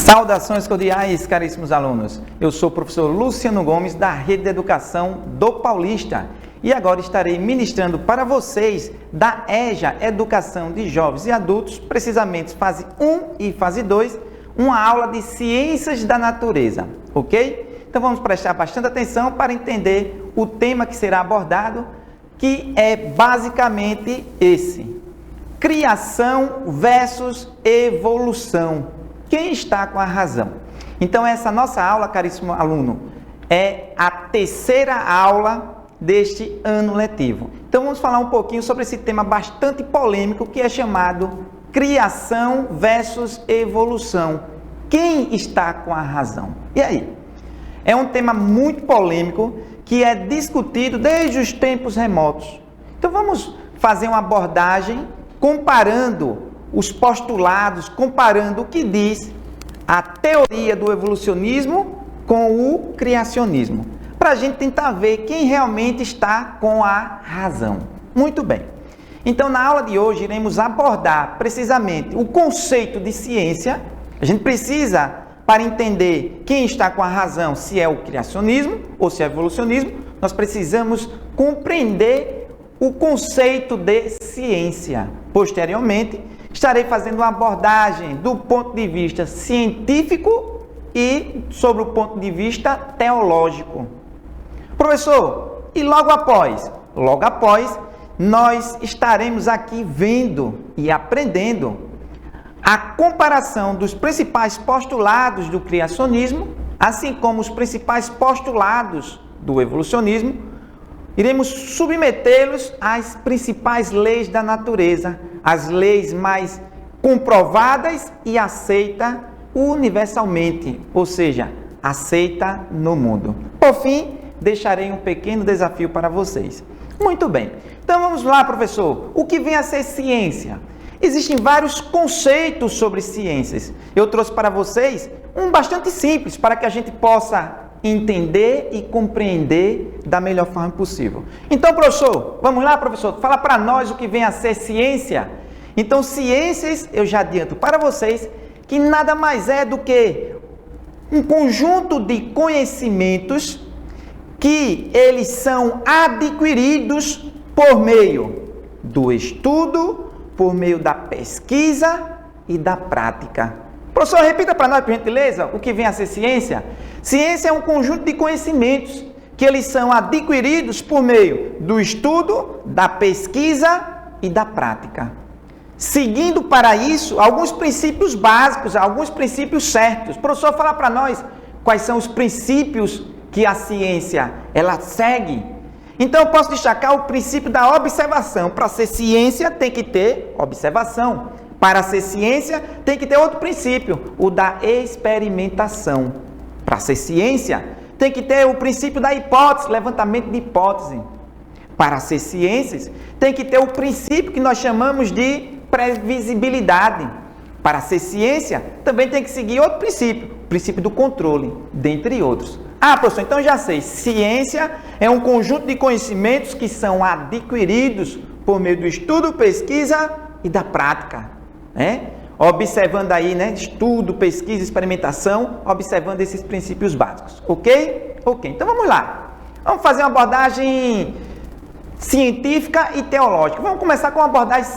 Saudações cordiais, caríssimos alunos. Eu sou o professor Luciano Gomes, da Rede de Educação do Paulista, e agora estarei ministrando para vocês da EJA, Educação de Jovens e Adultos, precisamente fase 1 e fase 2, uma aula de Ciências da Natureza, ok? Então vamos prestar bastante atenção para entender o tema que será abordado, que é basicamente esse: criação versus evolução. Quem está com a razão? Então, essa nossa aula, caríssimo aluno, é a terceira aula deste ano letivo. Então, vamos falar um pouquinho sobre esse tema bastante polêmico, que é chamado criação versus evolução. Quem está com a razão? E aí? É um tema muito polêmico, que é discutido desde os tempos remotos. Então, vamos fazer uma abordagem comparando os postulados, comparando o que diz a teoria do evolucionismo com o criacionismo, para a gente tentar ver quem realmente está com a razão. Muito bem. Então, na aula de hoje, iremos abordar precisamente o conceito de ciência. A gente precisa, para entender quem está com a razão, se é o criacionismo ou se é o evolucionismo, nós precisamos compreender o conceito de ciência. Posteriormente, estarei fazendo uma abordagem do ponto de vista científico e sobre o ponto de vista teológico. Professor, e logo após? Logo após, nós estaremos aqui vendo e aprendendo a comparação dos principais postulados do criacionismo, assim como os principais postulados do evolucionismo. Iremos submetê-los às principais leis da natureza, as leis mais comprovadas e aceitas universalmente, ou seja, aceita no mundo. Por fim, deixarei um pequeno desafio para vocês. Muito bem, então vamos lá, professor. O que vem a ser ciência? Existem vários conceitos sobre ciências. Eu trouxe para vocês um bastante simples, para que a gente possa entender e compreender da melhor forma possível. Então, professor, vamos lá, professor, fala para nós o que vem a ser ciência. Então, ciências, eu já adianto para vocês, que nada mais é do que um conjunto de conhecimentos que eles são adquiridos por meio do estudo, por meio da pesquisa e da prática. Professor, repita para nós, por gentileza, o que vem a ser ciência. Ciência é um conjunto de conhecimentos que eles são adquiridos por meio do estudo, da pesquisa e da prática. Seguindo para isso alguns princípios básicos, alguns princípios certos. Professor, fala para nós quais são os princípios que a ciência ela segue. Então, eu posso destacar o princípio da observação. Para ser ciência, tem que ter observação. Para ser ciência, tem que ter outro princípio, o da experimentação. Para ser ciência, tem que ter o princípio da hipótese, levantamento de hipótese. Para ser ciências, tem que ter o princípio que nós chamamos de previsibilidade. Para ser ciência, também tem que seguir outro princípio, o princípio do controle, dentre outros. Ah, professor, então já sei, ciência é um conjunto de conhecimentos que são adquiridos por meio do estudo, pesquisa e da prática. Observando aí, estudo, pesquisa, experimentação, observando esses princípios básicos, ok? Ok, então vamos lá. Vamos fazer uma abordagem científica e teológica. Vamos começar com uma abordagem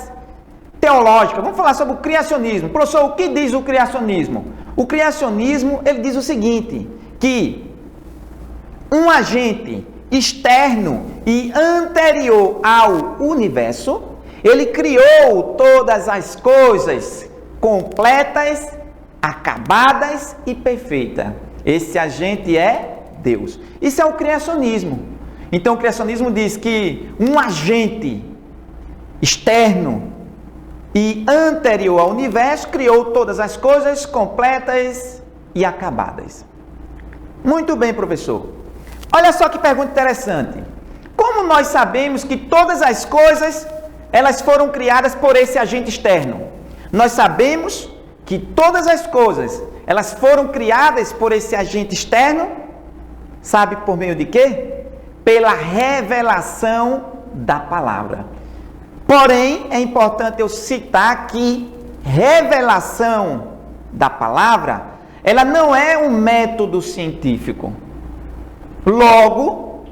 teológica. Vamos falar sobre o criacionismo. Professor, o que diz o criacionismo? O criacionismo, ele diz o seguinte, que um agente externo e anterior ao universo, ele criou todas as coisas completas, acabadas e perfeitas. Esse agente é Deus. Isso é o criacionismo. Então, o criacionismo diz que um agente externo e anterior ao universo criou todas as coisas completas e acabadas. Muito bem, professor. Olha só que pergunta interessante. Como nós sabemos que todas as coisas elas foram criadas por esse agente externo? Nós sabemos que todas as coisas, elas foram criadas por esse agente externo, sabe por meio de quê? Pela revelação da palavra. Porém, é importante eu citar que revelação da palavra, ela não é um método científico. Logo,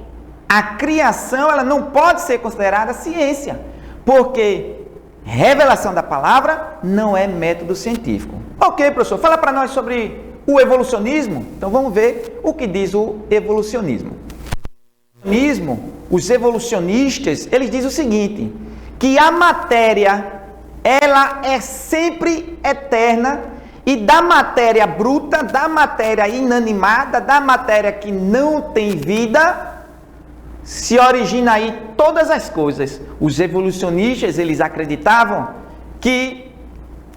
a criação ela não pode ser considerada ciência, porque revelação da palavra não é método científico. Ok, professor, fala para nós sobre o evolucionismo. Então vamos ver o que diz o evolucionismo. Os evolucionistas, eles dizem o seguinte, que a matéria, ela é sempre eterna, e da matéria bruta, da matéria inanimada, da matéria que não tem vida, se origina aí todas as coisas. Os evolucionistas, eles acreditavam que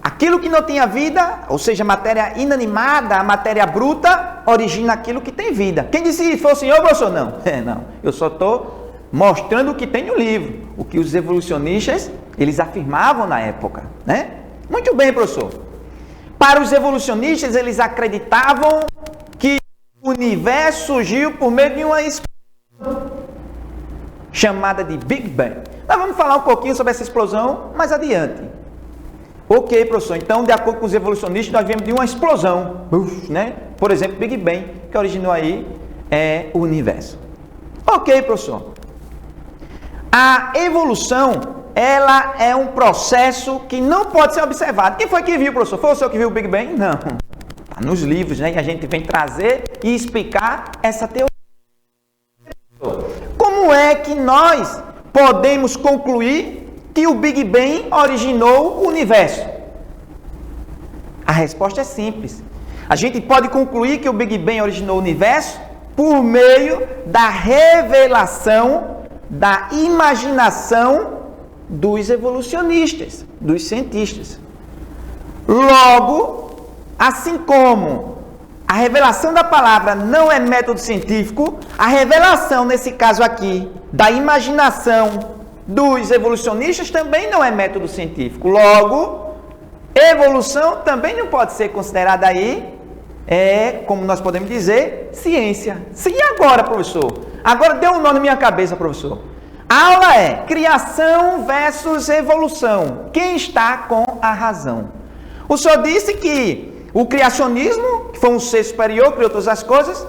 aquilo que não tinha vida, ou seja, a matéria inanimada, a matéria bruta, origina aquilo que tem vida. Quem disse isso? Foi o senhor, professor? Não. Não. Eu só estou mostrando o que tem no livro. O que os evolucionistas, eles afirmavam na época, né? Muito bem, professor. Para os evolucionistas, eles acreditavam que o universo surgiu por meio de uma explosão chamada de Big Bang. Nós vamos falar um pouquinho sobre essa explosão mais adiante. Ok, professor. Então, de acordo com os evolucionistas, nós vemos de uma explosão, né? Por exemplo, Big Bang, que originou aí o universo. Ok, professor. A evolução, ela é um processo que não pode ser observado. Quem foi que viu, professor? Foi o senhor que viu o Big Bang? Não. Está nos livros, né? E a gente vem trazer e explicar essa teoria. Como é que nós podemos concluir que o Big Bang originou o universo? A resposta é simples. A gente pode concluir que o Big Bang originou o universo por meio da revelação, da imaginação dos evolucionistas, dos cientistas. Logo, assim como a revelação da palavra não é método científico, a revelação, nesse caso aqui, da imaginação dos evolucionistas também não é método científico. Logo, evolução também não pode ser considerada aí, como nós podemos dizer, ciência. E agora, professor? Agora deu um nó na minha cabeça, professor. A aula é criação versus evolução. Quem está com a razão? O senhor disse que o criacionismo, que foi um ser superior, criou todas as coisas,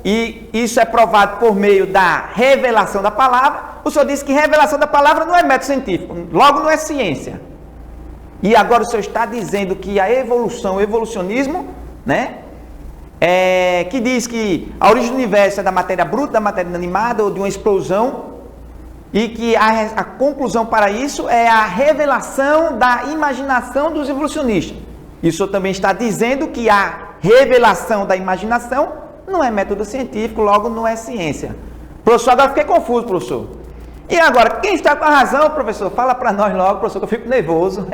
e isso é provado por meio da revelação da palavra. O senhor disse que revelação da palavra não é método científico, logo não é ciência. E agora o senhor está dizendo que a evolução, o evolucionismo, né, que diz que a origem do universo é da matéria bruta, da matéria inanimada ou de uma explosão, e que a conclusão para isso é a revelação da imaginação dos evolucionistas. E o senhor também está dizendo que a revelação da imaginação não é método científico, logo não é ciência. Professor, agora fiquei confuso, professor. E agora, quem está com a razão, professor? Fala para nós logo, professor, que eu fico nervoso.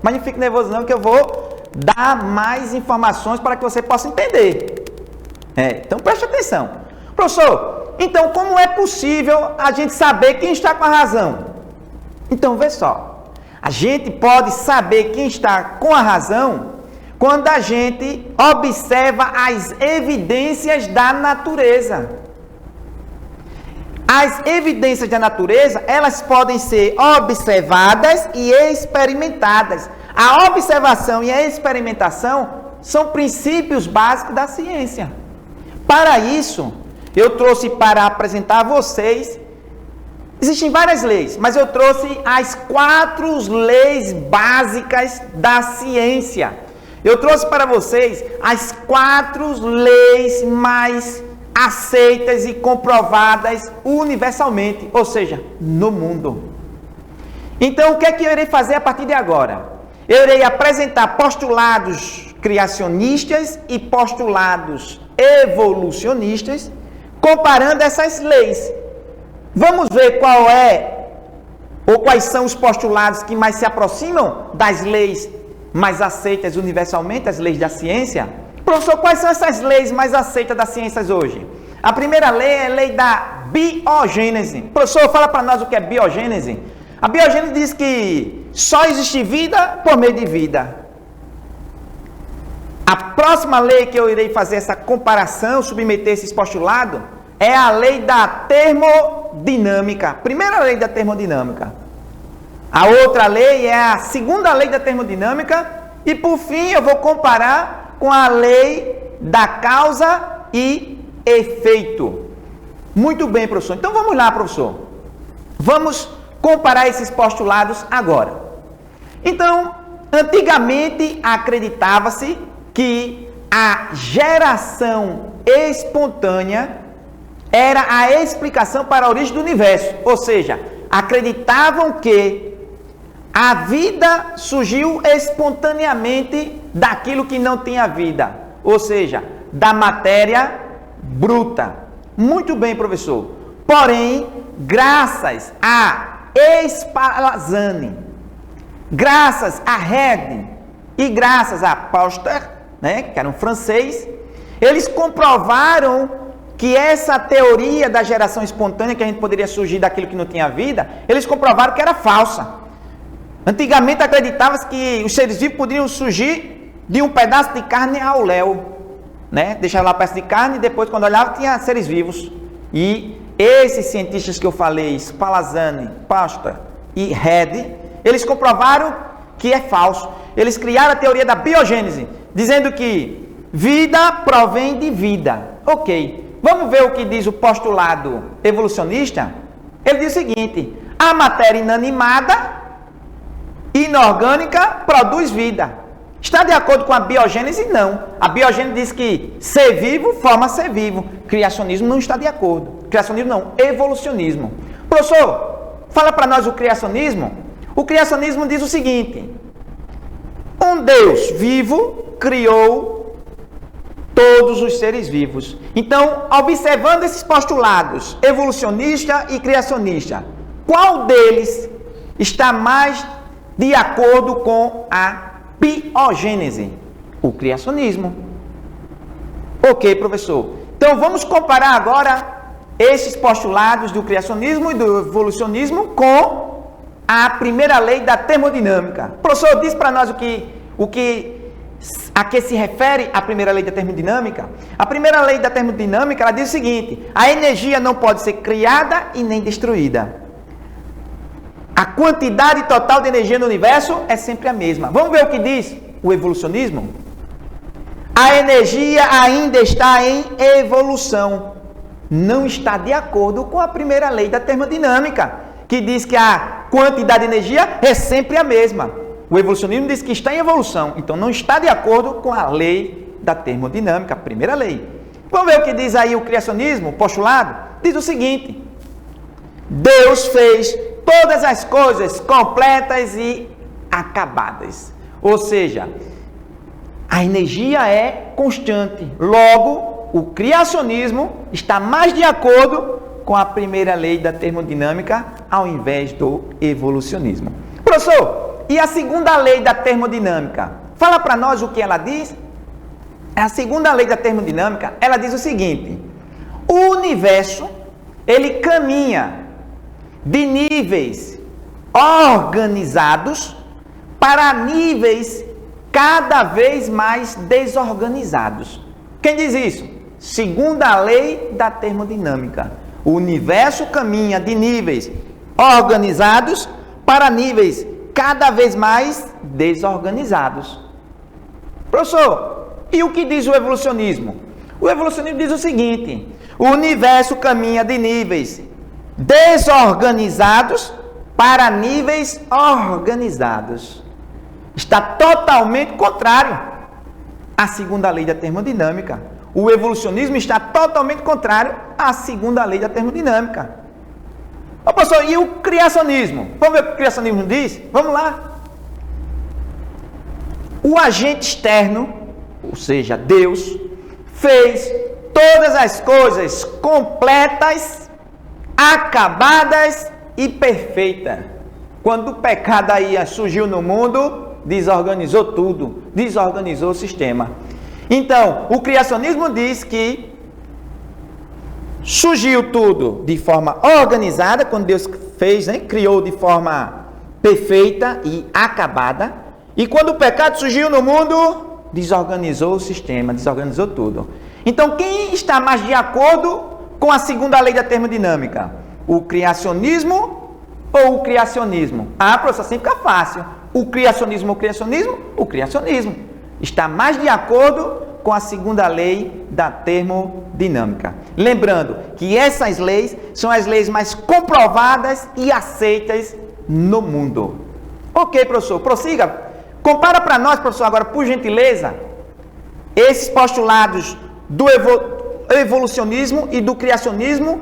Mas não fique nervoso não, que eu vou dar mais informações para que você possa entender. Então preste atenção. Professor, então como é possível a gente saber quem está com a razão? Então vê só. A gente pode saber quem está com a razão quando a gente observa as evidências da natureza. As evidências da natureza, elas podem ser observadas e experimentadas. A observação e a experimentação são princípios básicos da ciência. Para isso, eu trouxe para apresentar a vocês, existem várias leis, mas eu trouxe as 4 leis básicas da ciência. Eu trouxe para vocês as 4 leis mais aceitas e comprovadas universalmente, ou seja, no mundo. Então, o que é que eu irei fazer a partir de agora? Eu irei apresentar postulados criacionistas e postulados evolucionistas, comparando essas leis. Vamos ver qual é, ou quais são os postulados que mais se aproximam das leis mais aceitas universalmente, as leis da ciência. Professor, quais são essas leis mais aceitas das ciências hoje? A primeira lei é a lei da biogênese. Professor, fala para nós o que é biogênese. A biogênese diz que só existe vida por meio de vida. A próxima lei que eu irei fazer essa comparação, submeter esses postulados, é a lei da termodinâmica. Primeira lei da termodinâmica. A outra lei é a segunda lei da termodinâmica. E por fim eu vou comparar com a lei da causa e efeito. Muito bem, professor. Então vamos lá, professor. Vamos comparar esses postulados agora. Então, antigamente acreditava-se que a geração espontânea era a explicação para a origem do universo. Ou seja, acreditavam que a vida surgiu espontaneamente daquilo que não tinha vida. Ou seja, da matéria bruta. Muito bem, professor. Porém, graças a Spallanzani, graças a Red e graças a Pasteur, que era um francês, eles comprovaram que essa teoria da geração espontânea, que a gente poderia surgir daquilo que não tinha vida, eles comprovaram que era falsa. Antigamente acreditava-se que os seres vivos poderiam surgir de um pedaço de carne ao léu, deixava lá um pedaço de carne e depois, quando olhava, tinha seres vivos. E esses cientistas que eu falei, Spallanzani, Pasteur e Red, eles comprovaram que é falso. Eles criaram a teoria da biogênese, dizendo que vida provém de vida. Ok, vamos ver o que diz o postulado evolucionista? Ele diz o seguinte: a matéria inanimada, inorgânica, produz vida. Está de acordo com a biogênese? Não. A biogênese diz que ser vivo forma ser vivo. Criacionismo não está de acordo. Criacionismo não, evolucionismo. Professor, fala para nós o criacionismo. O criacionismo diz o seguinte: um Deus vivo criou todos os seres vivos. Então, observando esses postulados, evolucionista e criacionista, qual deles está mais de acordo com a biogênese? O criacionismo. Ok, professor. Então, vamos comparar agora esses postulados do criacionismo e do evolucionismo com a primeira lei da termodinâmica. Professor, diz para nós a que se refere a primeira lei da termodinâmica. A primeira lei da termodinâmica, ela diz o seguinte: a energia não pode ser criada e nem destruída. A quantidade total de energia no universo é sempre a mesma. Vamos ver o que diz o evolucionismo? A energia ainda está em evolução. Não está de acordo com a primeira lei da termodinâmica, que diz que a quantidade de energia é sempre a mesma. O evolucionismo diz que está em evolução, então não está de acordo com a lei da termodinâmica, a primeira lei. Vamos ver o que diz aí o criacionismo, o postulado? Diz o seguinte: Deus fez todas as coisas completas e acabadas. Ou seja, a energia é constante. Logo, o criacionismo está mais de acordo com a primeira lei da termodinâmica ao invés do evolucionismo. Professor, e a segunda lei da termodinâmica? Fala para nós o que ela diz. A segunda lei da termodinâmica, ela diz o seguinte: o universo, ele caminha de níveis organizados para níveis cada vez mais desorganizados. Quem diz isso? Segunda lei da termodinâmica. O universo caminha de níveis organizados para níveis cada vez mais desorganizados. Professor, e o que diz o evolucionismo? O evolucionismo diz o seguinte: o universo caminha de níveis desorganizados para níveis organizados. Está totalmente contrário à segunda lei da termodinâmica. O evolucionismo está totalmente contrário à segunda lei da termodinâmica. Ô, professor, e o criacionismo? Vamos ver o que o criacionismo diz? Vamos lá. O agente externo, ou seja, Deus, fez todas as coisas completas, acabadas e perfeitas. Quando o pecado aí surgiu no mundo, desorganizou tudo, desorganizou o sistema. Então, o criacionismo diz que surgiu tudo de forma organizada, quando Deus fez, criou de forma perfeita e acabada. E quando o pecado surgiu no mundo, desorganizou o sistema, desorganizou tudo. Então, quem está mais de acordo com a segunda lei da termodinâmica? O criacionismo ou o criacionismo? Ah, professor, assim fica fácil. O criacionismo ou o criacionismo? O criacionismo. está mais de acordo com a segunda lei da termodinâmica. Lembrando que essas leis são as leis mais comprovadas e aceitas no mundo. Ok, professor, prossiga. Compara para nós, professor, agora, por gentileza, esses postulados do evolucionismo e do criacionismo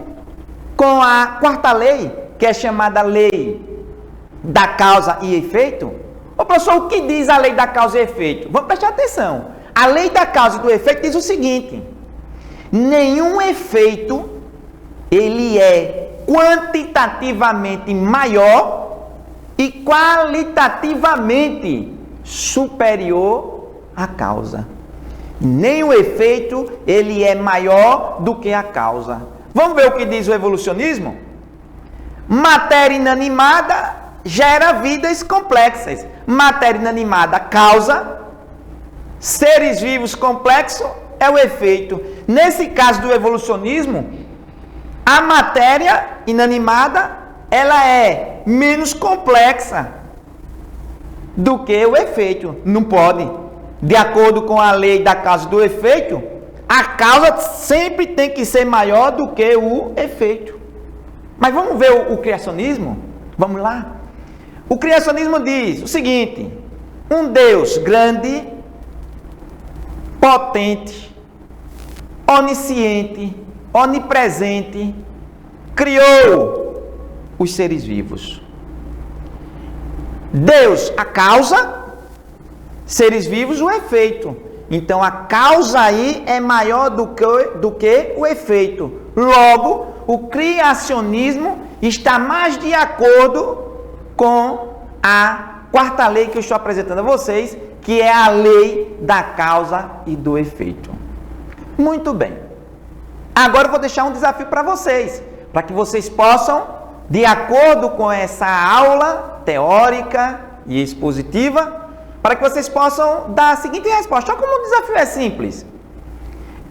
com a quarta lei, que é chamada lei da causa e efeito. Ô, professor, o que diz a lei da causa e efeito? Vamos prestar atenção. A lei da causa e do efeito diz o seguinte: nenhum efeito ele é quantitativamente maior e qualitativamente superior à causa. Nem o efeito ele é maior do que a causa. Vamos ver o que diz o evolucionismo? Matéria inanimada gera vidas complexas. Matéria inanimada causa, seres vivos complexos é o efeito. Nesse caso do evolucionismo, a matéria inanimada ela é menos complexa do que o efeito. Não pode. De acordo com a lei da causa e do efeito, a causa sempre tem que ser maior do que o efeito. Mas vamos ver o criacionismo? Vamos lá? O criacionismo diz o seguinte: um Deus grande, potente, onisciente, onipresente, criou os seres vivos. Deus, a causa, seres vivos, o efeito. Então, a causa aí é maior do que o efeito. Logo, o criacionismo está mais de acordo com a quarta lei que eu estou apresentando a vocês, que é a lei da causa e do efeito. Muito bem. Agora eu vou deixar um desafio para vocês, para que vocês possam, de acordo com essa aula teórica e expositiva, para que vocês possam dar a seguinte resposta. Olha como o desafio é simples.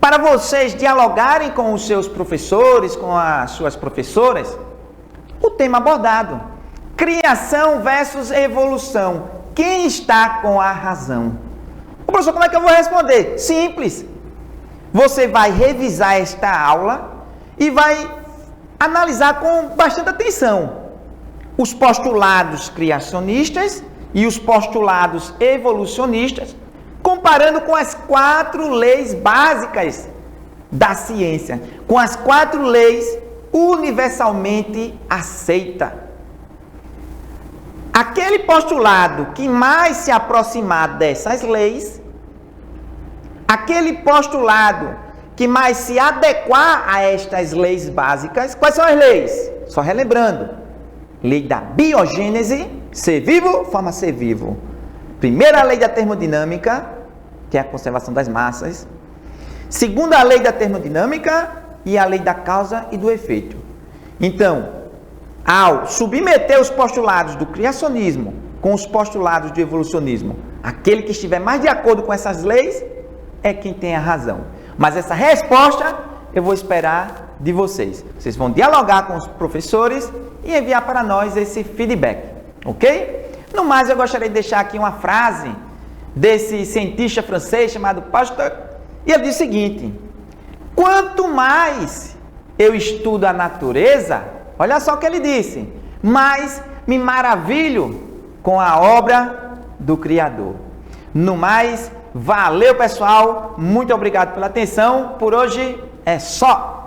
Para vocês dialogarem com os seus professores, com as suas professoras, o tema abordado: criação versus evolução. Quem está com a razão? Ô, professor, como é que eu vou responder? Simples. Você vai revisar esta aula e vai analisar com bastante atenção os postulados criacionistas e os postulados evolucionistas, comparando com as 4 leis básicas da ciência, com as 4 leis universalmente aceitas. Aquele postulado que mais se aproximar dessas leis, aquele postulado que mais se adequar a estas leis básicas, quais são as leis? Só relembrando: lei da biogênese, ser vivo forma ser vivo. Primeira lei da termodinâmica, que é a conservação das massas. Segunda lei da termodinâmica e a lei da causa e do efeito. Então, ao submeter os postulados do criacionismo com os postulados do evolucionismo, aquele que estiver mais de acordo com essas leis é quem tem a razão. Mas essa resposta eu vou esperar de vocês. Vocês vão dialogar com os professores e enviar para nós esse feedback, ok? No mais, eu gostaria de deixar aqui uma frase desse cientista francês chamado Pasteur, e ele diz o seguinte: quanto mais eu estudo a natureza, olha só o que ele disse, mais me maravilho com a obra do Criador. No mais, valeu, pessoal, muito obrigado pela atenção, por hoje é só.